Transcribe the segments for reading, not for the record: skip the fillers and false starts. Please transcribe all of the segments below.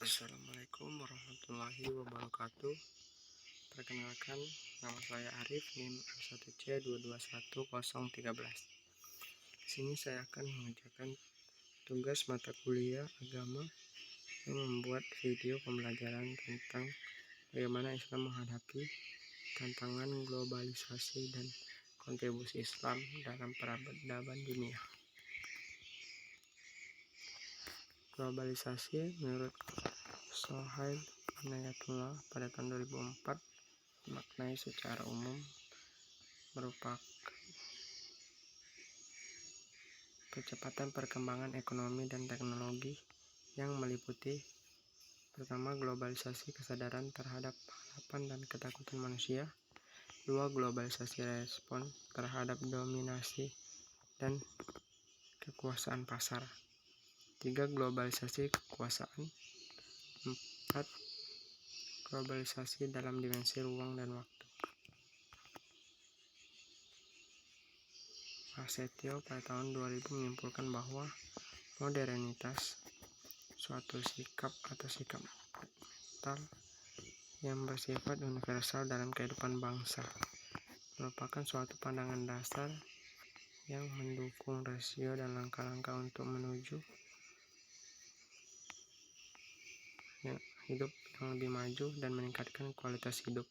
Assalamualaikum warahmatullahi wabarakatuh. Perkenalkan, nama saya Arif, NIM A1C221013. Di sini saya akan mengerjakan tugas mata kuliah agama yang membuat video pembelajaran tentang bagaimana Islam menghadapi tantangan globalisasi dan kontribusi Islam dalam peradaban dunia. Globalisasi menurut Suhail Inayatullah pada tahun 2004 dimaknai secara umum merupakan kecepatan perkembangan ekonomi dan teknologi yang meliputi pertama, globalisasi kesadaran terhadap harapan dan ketakutan manusia. Dua, globalisasi respon terhadap dominasi dan kekuasaan pasar. Tiga, globalisasi kekuasaan. 4, globalisasi dalam dimensi ruang dan waktu. Prasetyo pada tahun 2000 menyimpulkan bahwa modernitas, suatu sikap atau sikap mental yang bersifat universal dalam kehidupan bangsa, merupakan suatu pandangan dasar yang mendukung rasio dan langkah-langkah untuk menuju hidup yang lebih maju dan meningkatkan kualitas hidup.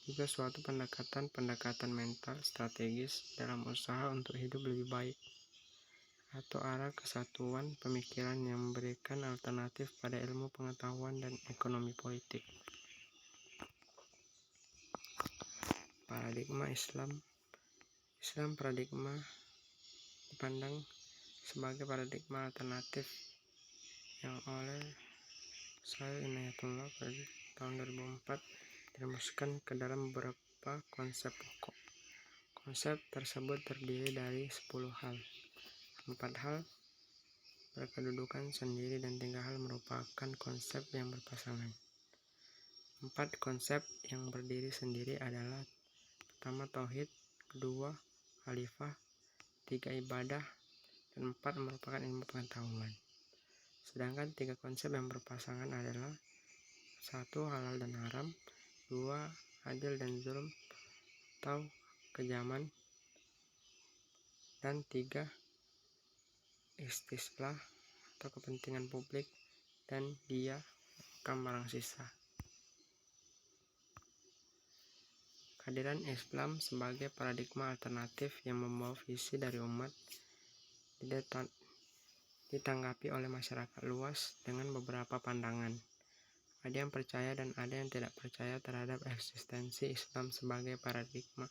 Juga suatu pendekatan mental strategis dalam usaha untuk hidup lebih baik, atau arah kesatuan pemikiran yang memberikan alternatif pada ilmu pengetahuan dan ekonomi politik. Paradigma Islam paradigma dipandang sebagai paradigma alternatif yang oleh Suhail Inayatullah pada tahun 2004 dirumuskan ke dalam beberapa konsep pokok. Konsep tersebut terdiri dari 10 hal. 4 hal berkedudukan sendiri dan 3 hal merupakan konsep yang berpasangan. 4 konsep yang berdiri sendiri adalah: pertama, tauhid; kedua, khalifah; 3, ibadah; dan 4 merupakan ilmu pengetahuan. Sedangkan 3 konsep yang berpasangan adalah: 1, halal dan haram; 2, adil dan zulm atau kejaman; dan 3, istislah atau kepentingan publik; dan dia akan barang sisa. Kehadiran Islam sebagai paradigma alternatif yang membawa visi dari umat ditanggapi oleh masyarakat luas dengan beberapa pandangan. Ada yang percaya dan ada yang tidak percaya terhadap eksistensi Islam sebagai paradigma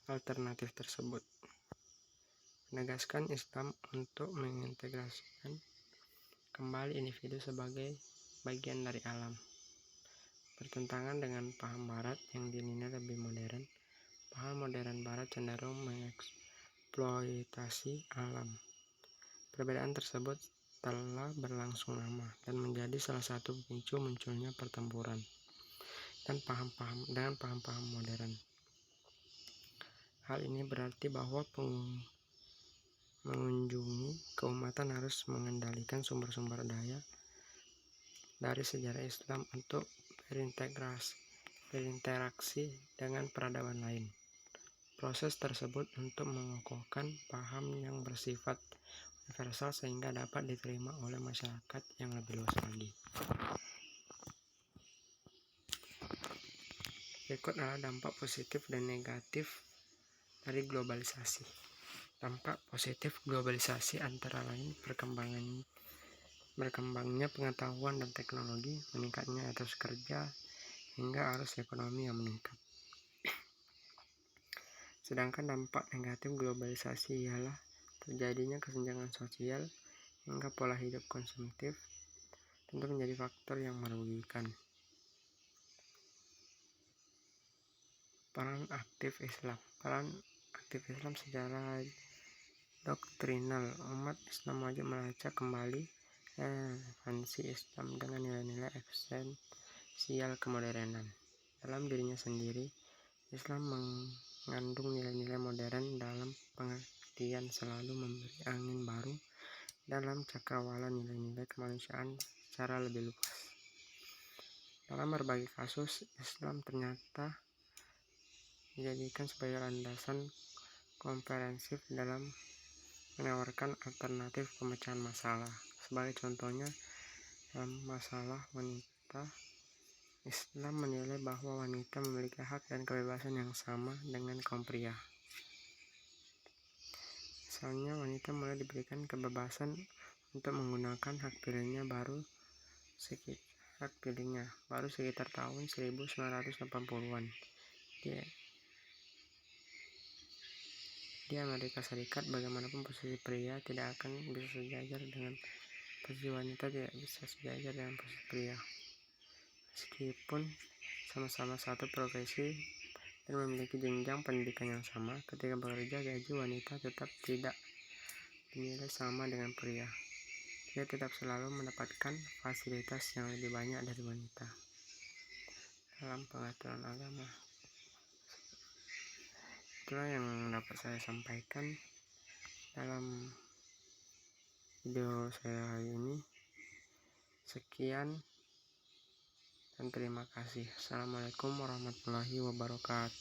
alternatif tersebut. Menegaskan Islam untuk mengintegrasikan kembali individu sebagai bagian dari alam. Bertentangan dengan paham Barat yang dinilai lebih modern. Paham modern Barat cenderung mengeksploitasi alam. Perbedaan tersebut telah berlangsung lama dan menjadi salah satu pemicu munculnya pertempuran dan paham-paham modern. Hal ini berarti bahwa mengunjungi keumatan harus mengendalikan sumber-sumber daya dari sejarah Islam untuk berinteraksi dengan peradaban lain. Proses tersebut untuk mengokohkan paham yang bersifat universal sehingga dapat diterima oleh masyarakat yang lebih luas lagi. Berikut adalah dampak positif dan negatif dari globalisasi. Dampak positif globalisasi antara lain berkembangnya pengetahuan dan teknologi, meningkatnya etos kerja, hingga arus ekonomi yang meningkat. Sedangkan dampak negatif globalisasi ialah terjadinya kesenjangan sosial hingga pola hidup konsumtif tentu menjadi faktor yang merugikan. Peran aktif Islam secara doktrinal. Umat Islam wajib melacak kembali relevansi Islam dengan nilai-nilai esensial kemodernan. Dalam dirinya sendiri, Islam mengandung nilai-nilai modern dalam pengertian selalu memberi angin baru dalam cakrawala nilai-nilai kemanusiaan secara lebih luas. Dalam berbagai kasus, Islam ternyata dijadikan sebagai landasan komprehensif dalam menawarkan alternatif pemecahan masalah. Sebagai contohnya, dalam masalah wanita, Islam menilai bahwa wanita memiliki hak dan kebebasan yang sama dengan kaum pria. Misalnya, wanita mulai diberikan kebebasan untuk menggunakan hak pilihnya baru sekitar tahun 1980-an. Di Amerika Serikat, bagaimanapun posisi pria tidak akan bisa sejajar dengan posisi wanita, tidak bisa sejajar dengan posisi pria. Meskipun sama-sama satu profesi dan memiliki jenjang pendidikan yang sama, ketika bekerja gaji wanita tetap tidak dinilai sama dengan pria. Dia tetap selalu mendapatkan fasilitas yang lebih banyak dari wanita dalam pengaturan agama. Itulah yang dapat saya sampaikan dalam video saya hari ini. Sekian dan terima kasih. Assalamualaikum warahmatullahi wabarakatuh.